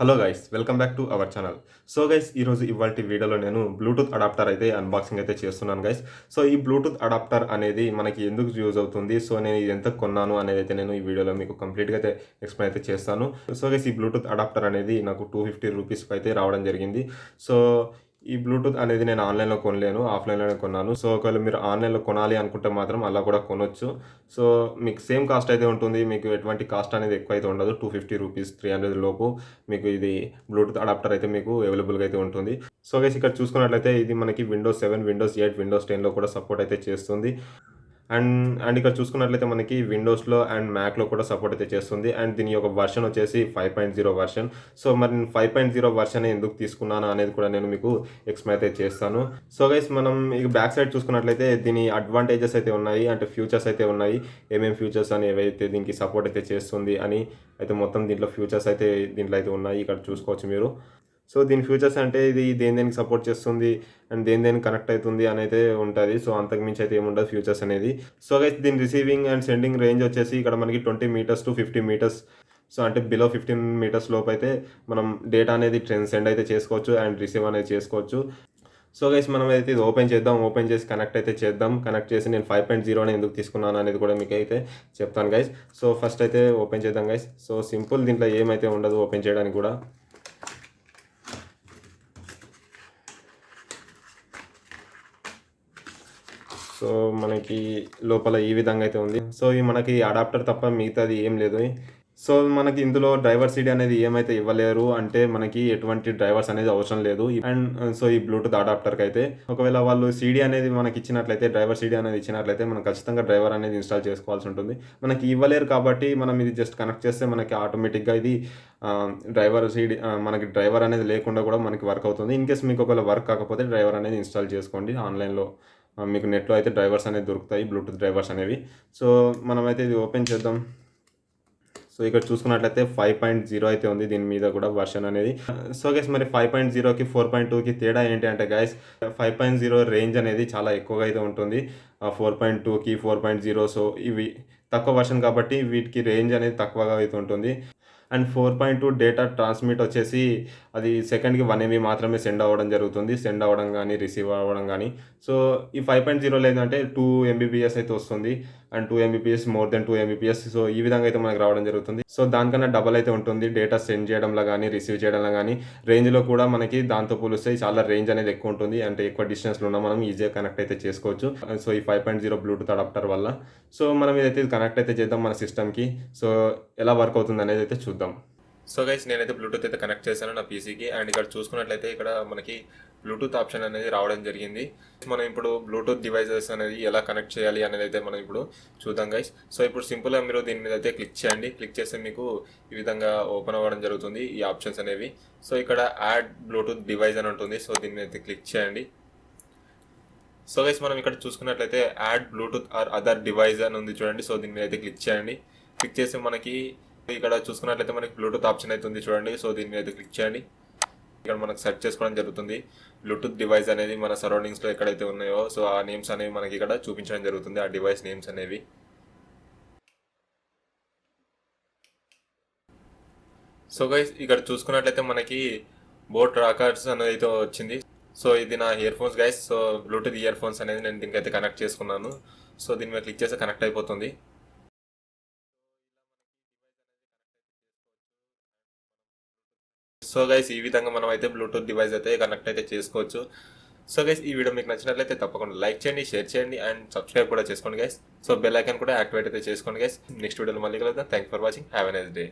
Hello guys, welcome back to our channel. So guys, ఈరోజు ఇవాల్టి వీడియోలో నేను బ్లూటూత్ అడాప్టర్ అయితే అన్బాక్సింగ్ అయితే చేస్తున్నాను గైస్. సో ఈ బ్లూటూత్ అడాప్టర్ అనేది మనకి ఎందుకు యూజ్ అవుతుంది, సో నేను ఇది ఎంత కొన్నాను అనేది అయితే నేను ఈ వీడియోలో మీకు కంప్లీట్గా అయితే ఎక్స్ప్లెయిన్ అయితే చేస్తాను. సో గైస్, ఈ బ్లూటూత్ అడాప్టర్ అనేది నాకు 250 రూపీస్కి అయితే రావడం జరిగింది. సో ఈ బ్లూటూత్ అనేది నేను ఆన్లైన్లో కొనలేను, ఆఫ్లైన్లోనే కొన్నాను. సో ఒకవేళ మీరు ఆన్లైన్లో కొనాలి అనుకుంటే మాత్రం అలా కూడా కొనొచ్చు. సో మీకు సేమ్ కాస్ట్ అయితే ఉంటుంది, మీకు ఎటువంటి కాస్ట్ అనేది ఎక్కువ అయితే ఉండదు. 250 రూపీస్, 300 లోపు మీకు ఇది బ్లూటూత్ అడాప్టర్ అయితే మీకు అవైలబుల్గా అయితే ఉంటుంది. సో గైస్, ఇక్కడ చూసుకున్నట్లయితే ఇది మనకి విండోస్ 7, విండోస్ 8, విండోస్ 10లో కూడా సపోర్ట్ అయితే చేస్తుంది. అండ్ ఇక్కడ చూసుకున్నట్లయితే మనకి విండోస్లో అండ్ మ్యాక్లో కూడా సపోర్ట్ అయితే చేస్తుంది. అండ్ దీని యొక్క వర్షన్ వచ్చేసి 5.0 వర్షన్. సో మరి నేను 5.0 వర్షన్ ఎందుకు తీసుకున్నాను అనేది కూడా నేను మీకు ఎక్స్ప్లెయిన్ అయితే చేస్తాను. సో గైస్, మనం ఇక బ్యాక్ సైడ్ చూసుకున్నట్లయితే దీని అడ్వాంటేజెస్ అయితే ఉన్నాయి, అంటే ఫ్యూచర్స్ అయితే ఉన్నాయి. ఏమేమి ఫ్యూచర్స్ అని ఏవైతే దీనికి సపోర్ట్ అయితే చేస్తుంది అని అయితే మొత్తం దీంట్లో ఫ్యూచర్స్ అయితే దీంట్లో అయితే ఉన్నాయి, ఇక్కడ చూసుకోవచ్చు మీరు. సో దీని ఫ్యూచర్స్ అంటే ఇది దేనికి సపోర్ట్ చేస్తుంది అండ్ దేనికి కనెక్ట్ అవుతుంది అని అయితే ఉంటుంది. సో అంతకుమించి అయితే ఏముండదు ఫ్యూచర్స్ అనేది. సో గైస్, దీని రిసీవింగ్ అండ్ సెండింగ్ రేంజ్ వచ్చేసి ఇక్కడ మనకి 20 మీటర్స్ టు 50 మీటర్స్. సో అంటే బిలో 15 మీటర్స్ లోపు అయితే మనం డేటా అనేది సెండ్ అయితే చేసుకోవచ్చు అండ్ రిసీవ్ అనేది చేసుకోవచ్చు. సో గైస్, మనం అయితే ఇది ఓపెన్ చేద్దాం, ఓపెన్ చేసి కనెక్ట్ అయితే చేద్దాం. కనెక్ట్ చేసి నేను 5.0 ఎందుకు తీసుకున్నాను అనేది కూడా మీకు అయితే చెప్తాను గైస్. సో ఫస్ట్ అయితే ఓపెన్ చేద్దాం గైస్. సో సింపుల్, దీంట్లో ఏమైతే ఉండదు ఓపెన్ చేయడానికి కూడా. సో మనకి లోపల ఈ విధంగా అయితే ఉంది. సో ఈ మనకి అడాప్టర్ తప్ప మిగతాది ఏం లేదు. సో మనకి ఇందులో డ్రైవర్ సీడీ అనేది ఏమైతే ఇవ్వలేరు, అంటే మనకి ఎటువంటి డ్రైవర్స్ అనేది అవసరం లేదు. అండ్ సో ఈ బ్లూటూత్ అడాప్టర్కి అయితే ఒకవేళ వాళ్ళు సీడీ అనేది మనకి ఇచ్చినట్లయితే, డ్రైవర్ సీడీ అనేది ఇచ్చినట్లయితే మనం ఖచ్చితంగా డ్రైవర్ అనేది ఇన్స్టాల్ చేసుకోవాల్సి ఉంటుంది. మనకి ఇవ్వలేరు కాబట్టి మనం ఇది జస్ట్ కనెక్ట్ చేస్తే మనకి ఆటోమేటిక్గా ఇది డ్రైవర్ సీడీ, మనకి డ్రైవర్ అనేది లేకుండా కూడా మనకి వర్క్ అవుతుంది. ఇన్ కేస్ మీకు ఒకవేళ వర్క్ కాకపోతే డ్రైవర్ అనేది ఇన్స్టాల్ చేసుకోండి. ఆన్లైన్లో మీకు నెట్లో అయితే డ్రైవర్స్ అనేది దొరుకుతాయి, బ్లూటూత్ డ్రైవర్స్ అనేవి. సో మనమైతే ఇది ఓపెన్ చేద్దాం. సో ఇక్కడ చూసుకున్నట్లయితే 5.0 అయితే ఉంది దీని మీద కూడా వర్షన్ అనేది. సో గైస్, మరి 5.0కి 4.2కి తేడా ఏంటి అంటే గైస్, 5.0 రేంజ్ అనేది చాలా ఎక్కువగా అయితే ఉంటుంది. 4.2కి 4.0, సో ఇవి తక్కువ వర్షన్ కాబట్టి వీటికి రేంజ్ అనేది తక్కువగా అయితే ఉంటుంది. అండ్ 4.2 డేటా ట్రాన్స్మిట్ వచ్చేసి అది సెకండ్కి 1 MB మాత్రమే సెండ్ అవ్వడం జరుగుతుంది, సెండ్ అవ్వడం కానీ రిసీవ్ అవ్వడం కానీ. సో ఈ 5.0 లేదంటే 2 Mbps అయితే వస్తుంది, and 2 Mbps, more than 2 Mbps. So ఈ విధంగా అయితే మనకు రావడం జరుగుతుంది. సో దానికన్నా డబల్ అయితే ఉంటుంది డేటా సెండ్ చేయడంలో కానీ రిసీవ్ చేయడంలో కానీ. రేంజ్లో కూడా మనకి దాంతో పోలిస్తే చాలా రేంజ్ అనేది ఎక్కువ ఉంటుంది, అంటే ఎక్కువ డిస్టెన్స్లో ఉన్నా మనం ఈజీగా కనెక్ట్ అయితే చేసుకోవచ్చు. సో ఈ 5.0 బ్లూటూత్ అడాప్టర్ వల్ల. సో మనం ఇదైతే కనెక్ట్ అయితే చేద్దాం మన సిస్టమ్కి. సో ఎలా వర్క్ అవుతుంది అనేది అయితే చూద్దాం. సో గైస్, నేనైతే బ్లూటూత్ అయితే కనెక్ట్ చేశాను నా పీసీకి. అండ్ ఇక్కడ చూసుకున్నట్లయితే ఇక్కడ మనకి బ్లూటూత్ ఆప్షన్ అనేది రావడం జరిగింది. మనం ఇప్పుడు బ్లూటూత్ డివైజెస్ అనేది ఎలా కనెక్ట్ చేయాలి అనేది అయితే మనం ఇప్పుడు చూద్దాం గైస్. సో ఇప్పుడు సింపుల్గా మీరు దీని మీద అయితే క్లిక్ చేయండి. క్లిక్ చేస్తే మీకు ఈ విధంగా ఓపెన్ అవ్వడం జరుగుతుంది ఈ ఆప్షన్స్ అనేవి. సో ఇక్కడ యాడ్ బ్లూటూత్ డివైస్ అని ఉంటుంది. సో దీని మీద అయితే క్లిక్ చేయండి. సో గైస్, మనం ఇక్కడ చూసుకున్నట్లయితే add bluetooth or other device అని ఉంది చూడండి. సో దీని మీద అయితే క్లిక్ చేయండి. క్లిక్ చేసి మనకి ఇక్కడ చూసుకున్నట్లయితే మనకి బ్లూటూత్ ఆప్షన్ అయితే ఉంది చూడండి. సో దీని మీద క్లిక్ చేయండి. ఇక్కడ మనకు సెర్చ్ చేసుకోవడం జరుగుతుంది. బ్లూటూత్ డివైస్ అనేది మన సరౌండింగ్స్లో ఎక్కడైతే ఉన్నాయో సో ఆ నేమ్స్ అనేవి మనకి ఇక్కడ చూపించడం జరుగుతుంది, ఆ డివైస్ నేమ్స్ అనేవి. సో గైస్, ఇక్కడ చూసుకున్నట్లయితే మనకి బోట్ రాకర్స్ అనేది అయితే వచ్చింది. సో ఇది నా ear phones guys. So Bluetooth ear phones అనేది నేను దీనికైతే కనెక్ట్ చేసుకున్నాను. సో దీని మీద క్లిక్ చేస్తే కనెక్ట్ అయిపోతుంది. సో గైస్, ఈ విధంగా మనం అయితే బ్లూటూత్ డివైస్ అయితే కనెక్ట్ అయితే చేసుకోవచ్చు. సో గైస్, ఈ వీడియో మీకు నచ్చినట్లయితే తప్పకుండా లైక్ చేయండి, షేర్ చేయండి అండ్ సబ్స్క్రైబ్ కూడా చేసుకోండి గైస్. సో బెల్ ఐకాన్ కూడా యాక్టివేట్ అయితే చేసుకోండి గైస్. నెక్స్ట్ వీడియోలో మళ్ళీ కలుద్దాం. Thank for watching. Have a nice day.